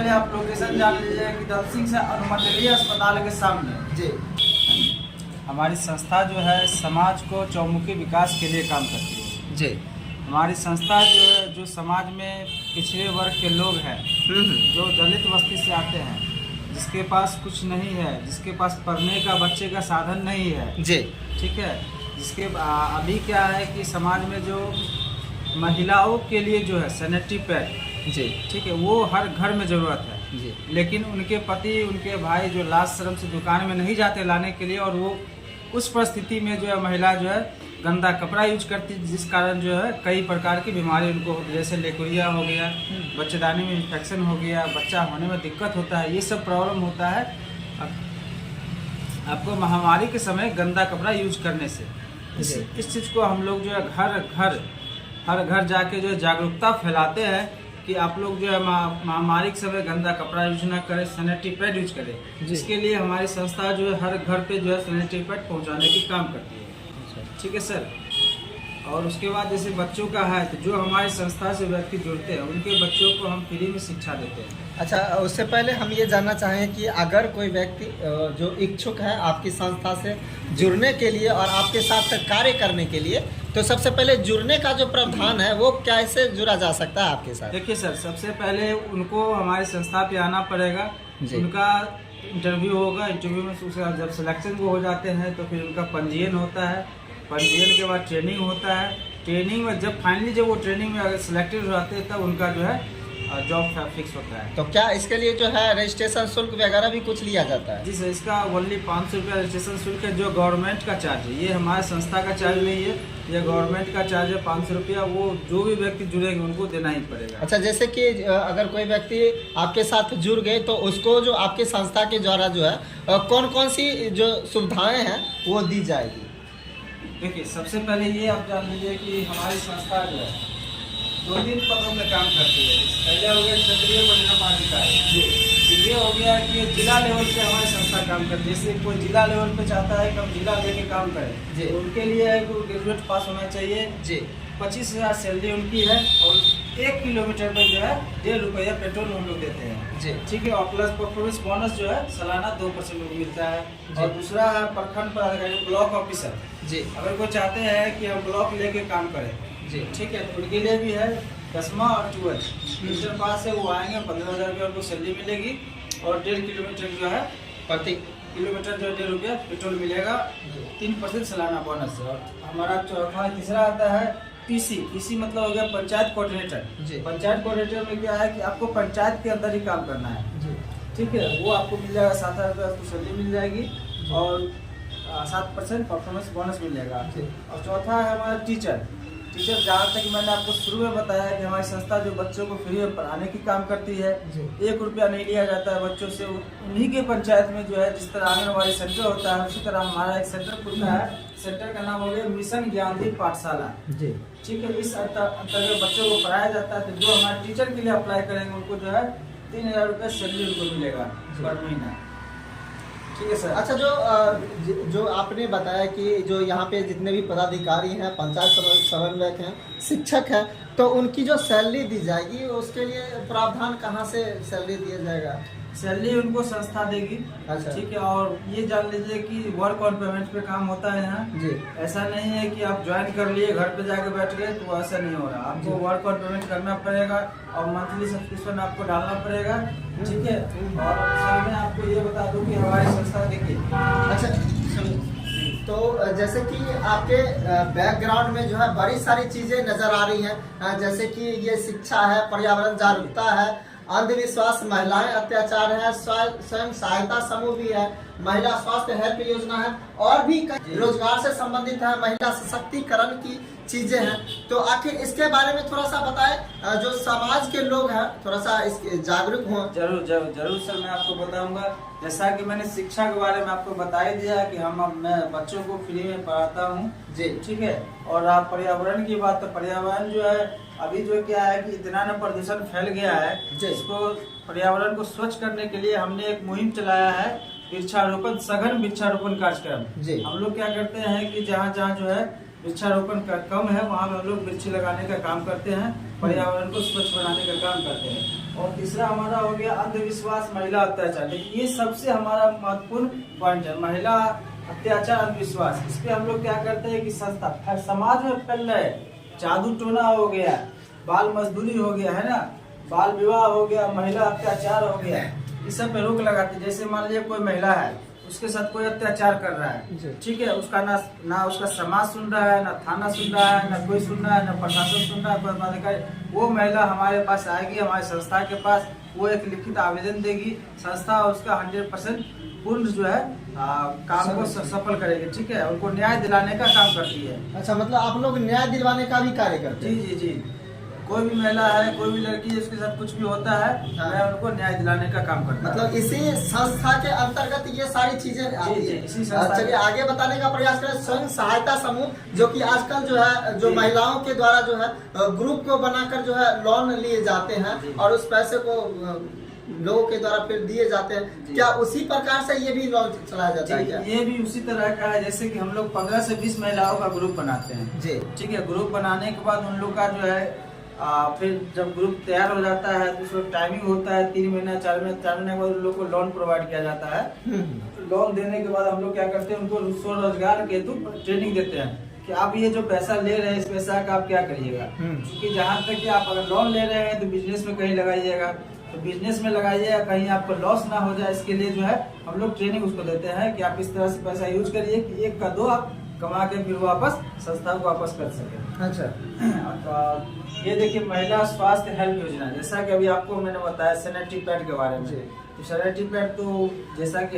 पहले आप लोकेशन जान लीजिए कि दल सिंह से अनुमंडलीय अस्पताल के सामने जी। हमारी संस्था जो है समाज को चौमुखी विकास के लिए काम करती है जी। हमारी संस्था जो है जो समाज में पिछड़े वर्ग के लोग हैं, जो दलित बस्ती से आते हैं, जिसके पास कुछ नहीं है, जिसके पास पढ़ने का बच्चे का साधन नहीं है जी। ठीक है, जिसके अभी क्या है कि समाज में जो महिलाओं के लिए जो है सैनिटरी पैड जी। ठीक है वो हर घर में ज़रूरत है जी। लेकिन उनके पति उनके भाई जो लाज शर्म से दुकान में नहीं जाते लाने के लिए, और वो उस परिस्थिति में जो है महिला जो है गंदा कपड़ा यूज करती, जिस कारण जो है कई प्रकार की बीमारी उनको होती है, जैसे लेकोरिया हो गया, बच्चेदानी में इन्फेक्शन हो गया, बच्चा होने में दिक्कत होता है, ये सब प्रॉब्लम होता है आपको महामारी के समय गंदा कपड़ा यूज करने से। इस चीज़ को हम लोग जो है हर घर जाके जो है जागरूकता फैलाते हैं कि आप लोग जो है महामारी के समय गंदा कपड़ा यूज ना करें, सैनिटरी पैड यूज करें। इसके लिए हमारी संस्था जो है हर घर पे जो है सैनिटरी पैड पहुंचाने की काम करती है। ठीक है सर। और उसके बाद जैसे बच्चों का है तो जो हमारी संस्था से व्यक्ति जुड़ते हैं उनके बच्चों को हम फ्री में शिक्षा देते हैं। अच्छा, उससे पहले हम ये जानना चाहें कि अगर कोई व्यक्ति जो इच्छुक है आपकी संस्था से जुड़ने के लिए और आपके साथ कार्य करने के लिए, तो सबसे पहले जुड़ने का जो प्रावधान है वो कैसे जुड़ा जा सकता है आपके साथ? देखिए सर, सबसे पहले उनको हमारी संस्था पे आना पड़ेगा, उनका इंटरव्यू होगा, इंटरव्यू में जब सिलेक्शन वो हो जाते हैं तो फिर उनका पंजीयन होता है, पंजीयन के बाद ट्रेनिंग होता है, ट्रेनिंग में जब फाइनली जब वो ट्रेनिंग में अगर सिलेक्टेड हो जाते हैं तब उनका जो है जॉब फिक्स होता है। तो क्या इसके लिए जो है रजिस्ट्रेशन शुल्क वगैरह भी कुछ लिया जाता है? जी सर, इसका ओनली 500 रुपया रजिस्ट्रेशन शुल्क है जो गवर्नमेंट का चार्ज है, ये हमारे संस्था का चार्ज नहीं है, ये गवर्नमेंट का चार्ज है 500 रुपया, वो जो भी व्यक्ति जुड़ेंगे उनको देना ही पड़ेगा। अच्छा, जैसे कि अगर कोई व्यक्ति आपके साथ जुड़ गए तो उसको जो आपके संस्था के द्वारा जो है कौन कौन सी जो सुविधाएं हैं वो दी जाएगी? देखिए, सबसे पहले ये आप जान लीजिए कि हमारी संस्था जो है 2-3 पदों में काम करती है। पहले हो गया क्षेत्रीय परियोजना पदाधिकारी, ये हो गया कि जिला लेवल पे हमारी संस्था काम करती है। जैसे कोई जिला लेवल पे चाहता है कि हम जिला लेके काम करें तो उनके लिए है कि ग्रेजुएट पास होना चाहिए जी। 25,000 सैलरी उनकी है और 1 किलोमीटर में जो है 1.5 रुपया पेट्रोल हम लोग देते हैं जी। ठीक है, और प्लस परफॉर्मेंस बोनस जो है सालाना 2% मिलता है। और दूसरा है प्रखंड पदाधिकारी, ब्लॉक ऑफिसर जी, अगर कोई चाहते हैं कि हम ब्लॉक लेके काम करें जी, ठीक है, तो उनके लिए भी है 10वां और 12 इंटर पास है, वो आएंगे 15,000 रुपये उनको सैलरी मिलेगी और 1.5 किलोमीटर जो है प्रति किलोमीटर जो 1.5 रुपया पेट्रोल मिलेगा, 3% सालाना बोनस। और हमारा चौथा तीसरा आता है पीसी मतलब हो गया पंचायत कोऑर्डिनेटर। पंचायत कोऑर्डिनेटर में क्या है कि आपको पंचायत के अंदर ही काम करना है ठीक है, वो आपको मिल जाएगा 7,000 रुपये आपको सैलरी मिल जाएगी और 7% परफॉर्मेंस बोनस मिलेगा। और चौथा है हमारा टीचर। जहाँ तक मैंने आपको शुरू में बताया कि हमारी संस्था जो बच्चों को फ्री में पढ़ाने की काम करती है, 1 रुपया नहीं लिया जाता है बच्चों से। उन्हीं के पंचायत में जो है जिस तरह आंगनबाड़ी सेंटर होता है उसी तरह हमारा एक सेंटर खुलता है, सेंटर का नाम हो गया मिशन ज्ञानदीप पाठशाला जी, ठीक है। इस अंतर्गत बच्चों को पढ़ाया जाता है। तो जो हमारे टीचर के लिए अप्लाई करेंगे उनको जो है 3,000 रुपये सैलरी उनको मिलेगा पर महीना, ठीक है सर। अच्छा, जो आपने बताया कि जो यहाँ पे जितने भी पदाधिकारी हैं, पंचायत समन्वयक हैं, शिक्षक हैं, तो उनकी जो सैलरी दी जाएगी उसके लिए प्रावधान कहाँ से सैलरी दिया जाएगा? सैलरी उनको संस्था देगी। अच्छा, ठीक है। और ये जान लीजिए कि वर्क ऑन पेमेंट पे काम होता है यहाँ जी। ऐसा नहीं है कि आप ज्वाइन कर लिए घर पे जाके बैठ गए, तो ऐसा नहीं हो रहा। आपको वर्क ऑन पेमेंट करना पड़ेगा और मंथली सब्सक्रिप्शन आपको डालना पड़ेगा, ठीक है। और सर मैं आपको ये बता दूं कि हमारी संस्था देखिए, अच्छा तो जैसे कि आपके बैकग्राउंड में जो है बड़ी सारी चीजें नजर आ रही हैं, जैसे कि ये शिक्षा है, पर्यावरण जागरूकता है, अंधविश्वास, महिलाएं अत्याचार है, स्वयं सहायता समूह भी है, महिला स्वास्थ्य हेल्प योजना है और भी कई रोजगार से संबंधित है, महिला सशक्तिकरण की चीजें हैं। तो आखिर इसके बारे में थोड़ा सा बताएं, जो समाज के लोग हैं थोड़ा सा इसके जागरूक हों। जरूर सर, मैं आपको बताऊंगा। जैसा कि मैंने शिक्षा के बारे में आपको बता ही दिया कि मैं बच्चों को फ्री में पढ़ाता हूँ जी, ठीक है। और आप पर्यावरण की बात, तो पर्यावरण जो है अभी जो क्या है कि इतना न प्रदूषण फैल गया है, इसको पर्यावरण को स्वच्छ करने के लिए हमने एक मुहिम चलाया है, वृक्षारोपण, सघन वृक्षारोपण कार्यक्रम। हम लोग क्या करते हैं कि जहाँ जो है वृक्षारोपण कम है वहाँ हम लोग वृक्ष लगाने का काम करते हैं, पर्यावरण को स्वच्छ बनाने का काम करते हैं। और तीसरा हमारा हो गया अंधविश्वास, महिला अत्याचार। देखिए ये सबसे हमारा महत्वपूर्ण पॉइंट है, महिला अत्याचार, अंधविश्वास। इस पे हम लोग क्या करते हैं कि संस्था समाज में फैल रहे जादू टोना हो गया, बाल मजदूरी हो गया, है ना, बाल विवाह हो गया, महिला अत्याचार हो गया, इस सब पे रोक लगाते। जैसे मान लीजिए कोई महिला है, उसके साथ कोई अत्याचार कर रहा है, ठीक है, उसका ना उसका समाज सुन रहा है, ना थाना सुन रहा है, ना कोई सुन रहा है, ना प्रशासन सुन रहा है, कोई पदाधिकारी। वो महिला हमारे पास आएगी, हमारी संस्था के पास, वो एक लिखित आवेदन देगी, संस्था उसका 100% पूर्ण जो है काम को सफल करेगी, ठीक है, उनको न्याय दिलाने का काम करती है। अच्छा, मतलब आप लोग न्याय दिलवाने का भी कार्य करते हैं? जी जी जी, कोई भी महिला है, कोई भी लड़की जिसके साथ कुछ भी होता है, मैं उनको न्याय दिलाने का काम करता हूं। मतलब इसी संस्था के अंतर्गत ये सारी चीजें आती है। चलिए आगे बताने का प्रयास करें। स्वयं सहायता समूह जो कि आजकल जो है, जो महिलाओं के द्वारा जो है ग्रुप को बनाकर जो है लोन लिए जाते हैं और उस पैसे को लोगों के द्वारा फिर दिए जाते हैं, क्या उसी प्रकार से ये भी लोन चलाया जाता है क्या? ये भी उसी तरह का है, जैसे कि हम लोग 15 से 20 महिलाओं का ग्रुप बनाते हैं जी, ठीक है। ग्रुप बनाने के बाद उन लोग का जो है फिर जब ग्रुप तैयार हो जाता है तो उसमें टाइमिंग होता है 3 महीना 4 महीने के बाद उन लोग को लोन प्रोवाइड किया जाता है। लोन देने के बाद हम लोग क्या करते हैं, उनको स्वरोजगार के हेतु ट्रेनिंग देते हैं कि आप ये जो पैसा ले रहे हैं, इस पैसा का आप क्या करिएगा। क्योंकि जहाँ तक कि आप अगर लोन ले रहे हैं तो बिजनेस में कहीं लगाइएगा, तो बिजनेस में लगाइए, कहीं आपको लॉस ना हो जाए, इसके लिए जो है हम लोग ट्रेनिंग उसको देते हैं कि आप इस तरह से पैसा यूज करिए कि 1 का 2 आप कमा के फिर वापस संस्था को वापस कर सके। अच्छा, ये देखिए महिला स्वास्थ्य हेल्थ योजना, जैसा कि अभी आपको मैंने बताया सैनिटरी पैड के बारे में। तो सैनिटरी पैड तो जैसा कि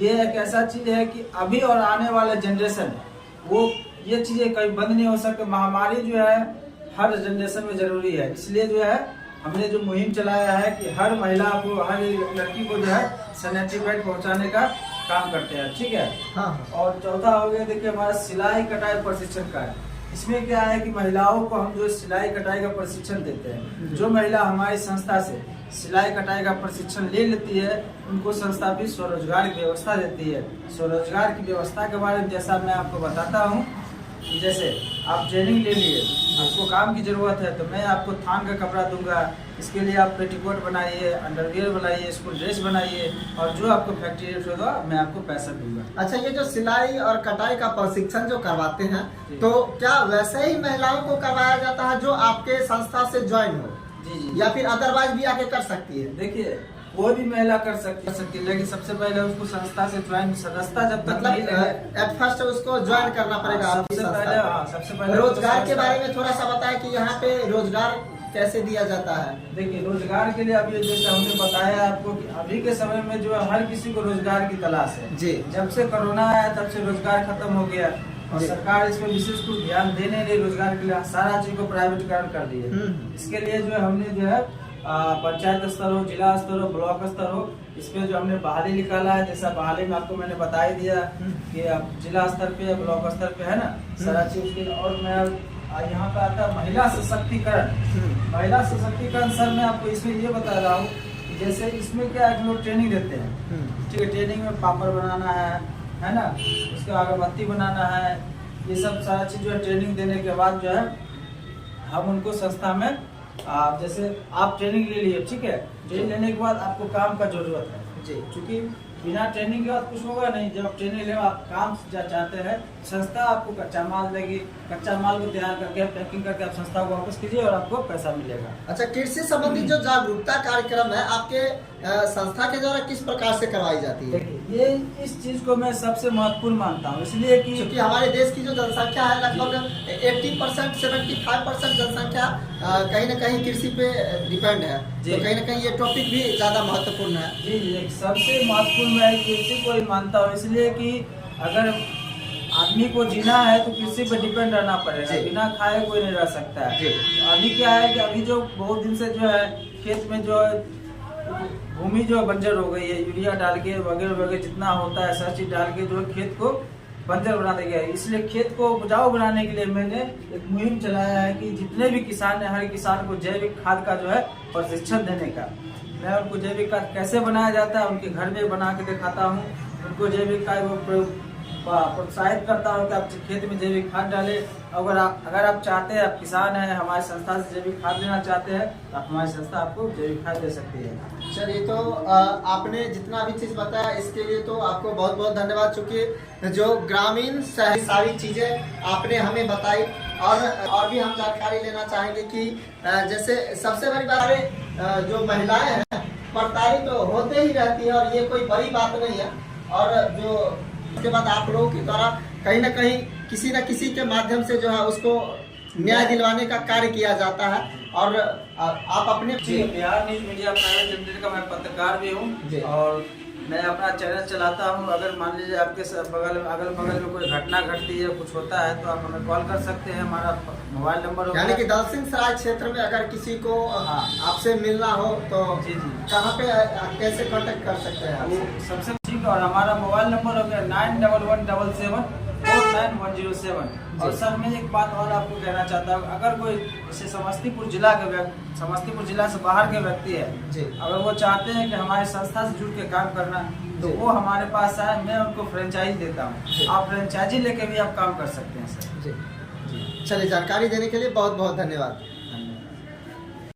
ये एक ऐसा चीज है कि अभी और आने वाले जनरेशन वो ये चीजें कभी बंद नहीं हो सकती। महामारी जो है हर जनरेशन में जरूरी है, इसलिए जो है हमने जो मुहिम चलाया है कि हर महिला को, हर लड़की को जो है सैनिटरी पैड पहुंचाने का काम करते हैं, ठीक है। हाँ। और चौथा हो गया देखिए हमारा सिलाई कटाई प्रशिक्षण का है। इसमें क्या है कि महिलाओं को हम जो सिलाई कटाई का प्रशिक्षण देते हैं, जो महिला हमारी संस्था से सिलाई कटाई का प्रशिक्षण ले लेती है, उनको संस्था भी स्वरोजगार की व्यवस्था देती है। स्वरोजगार की व्यवस्था के बारे में जैसा मैं आपको बताता हूँ, जैसे आप ट्रेनिंग ले लिए, आपको काम की जरूरत है, तो मैं आपको थान का कपड़ा दूंगा, इसके लिए आप पेटीकोट बनाइए, अंडरवियर बनाइए, स्कूल ड्रेस बनाइए, और जो आपको फैक्ट्री रेट होगा मैं आपको पैसा दूंगा। अच्छा, ये जो सिलाई और कटाई का प्रशिक्षण जो करवाते हैं, तो क्या वैसे ही महिलाओं को करवाया जाता है जो आपके संस्था से ज्वाइन हो? जी, या फिर अदरवाइज भी आके कर सकती है? देखिए कोई भी महिला कर सकती है, लेकिन सबसे पहले उसको संस्था से ज्वाइन, सदस्यता जब तक नहीं लगे, एट फर्स्ट उसको ज्वाइन करना पड़ेगा। सबसे पहले रोजगार के बारे में थोड़ा सा बताएं कि यहाँ पे रोजगार कैसे दिया जाता है। देखिए रोजगार के लिए अभी जैसे हमने बताया आपको कि अभी के समय में जो है हर किसी को रोजगार की तलाश है जी। जब से कोरोना आया तब से रोजगार खत्म हो गया और सरकार इस पर विशेष कुछ ध्यान देने नहीं, रोजगार के लिए सारा चीज को प्राइवेटीकरण कर दी है। इसके लिए जो है हमने जो है पंचायत स्तर हो, जिला स्तर हो, ब्लॉक स्तर हो, इस पे जो हमने बहाली निकाला है। जैसा बहाली में आपको मैंने बता ही दिया कि अब जिला स्तर पे, ब्लॉक स्तर पे है ना सारा चीज उसके। और मैं यहाँ पे आता है महिला सशक्तिकरण। महिला सशक्तिकरण सर मैं आपको इसमें ये बता रहा हूँ कि जैसे इसमें क्या है, लोग ट्रेनिंग देते हैं, ठीक है। ट्रेनिंग में पापड़ बनाना है ना, उसके अगरबत्ती बनाना है, ये सब सारा चीज जो है ट्रेनिंग देने के बाद जो है हम उनको संस्था में जैसे आप ट्रेनिंग ले लिए, ठीक है। ट्रेनिंग लेने के बाद आपको काम का जरूरत है जी, क्योंकि बिना ट्रेनिंग के बाद कुछ होगा नहीं। जब आप ट्रेनिंग ले आप काम चाहते हैं, संस्था आपको कच्चा माल देगी, कच्चा माल को तैयार करके पैकिंग करके आप संस्था को वापस कीजिए और आपको पैसा मिलेगा। अच्छा, कृषि संबंधी जो जागरूकता कार्यक्रम है आपके संस्था के द्वारा किस प्रकार से करवाई जाती है? ये इस चीज को मैं सबसे महत्वपूर्ण मानता हूँ, इसलिए कि क्योंकि हमारे देश की जो जनसंख्या है लगभग 80% 75% जनसंख्या कहीं न कहीं कृषि पे डिपेंड है, तो कहीं न कहीं ये टॉपिक भी ज्यादा महत्वपूर्ण है। जी, सबसे महत्वपूर्ण मैं कृषि को ही मानता हूँ, इसलिए कि अगर आदमी को जीना है तो कृषि पे डिपेंड रहना पड़ेगा, बिना खाए कोई नहीं रह सकता है। अभी क्या है कि अभी जो बहुत दिन से जो है खेत में जो भूमि जो बंजर हो गई है, यूरिया डाल के वगैरह वगैरह जितना होता है सब चीज डाल के जो खेत को बंजर बना दिया है। इसलिए खेत को उपजाऊ बनाने के लिए मैंने एक मुहिम चलाया है कि जितने भी किसान है, हर किसान को जैविक खाद का जो है प्रशिक्षण देने का। मैं उनको जैविक खाद कैसे बनाया जाता है उनके घर में बना के दिखाता हूँ, उनको जैविक खाद वो प्रोत्साहित करता हूँ कि आप खेत में जैविक खाद डालें। अगर आप चाहते हैं, आप किसान हैं, हमारी संस्था से जैविक खाद लेना चाहते हैं, तो हमारी संस्था आपको जैविक खाद दे सकती है। चलिए, तो आपने जितना भी चीज़ बताया इसके लिए तो आपको बहुत बहुत धन्यवाद। चूँकि जो ग्रामीण शहरी सारी चीज़ें आपने हमें बताई, और भी हम जानकारी लेना चाहेंगे कि जैसे सबसे बड़ी बात जो महिलाएं हैं प्रताड़ित तो होते ही रहती है, और ये कोई बड़ी बात नहीं है। और जो उसके बाद आप लोगों के द्वारा कहीं ना कहीं किसी न किसी के माध्यम से जो है उसको न्याय दिलवाने का कार्य किया जाता है। और आप अपने Bihar news media private limited का मैं पत्रकार भी हूँ, और मैं अपना चैनल चलाता हूँ। अगर मान लीजिए आपके अगल बगल में कोई घटना घटती है, कुछ होता है, तो आप हमें कॉल कर सकते हैं। हमारा मोबाइल नंबर यानी कि दलसिंह सराय क्षेत्र में अगर किसी को आपसे मिलना हो तो जी कहाँ पे कैसे कांटेक्ट कर सकते हैं? वो सबसे ठीक। और हमारा मोबाइल नंबर हो गया 911777491107। और सर, मैं एक बात और आपको कहना चाहता हूँ, अगर कोई जैसे समस्तीपुर जिला से बाहर के व्यक्ति है, अगर वो चाहते हैं कि हमारी संस्था से जुड़ के काम करना, तो वो हमारे पास आए, मैं उनको फ्रेंचाइज देता हूँ। आप फ्रेंचाइजी लेके भी आप काम कर सकते हैं सर। जी, चलिए, जानकारी देने के लिए बहुत बहुत धन्यवाद।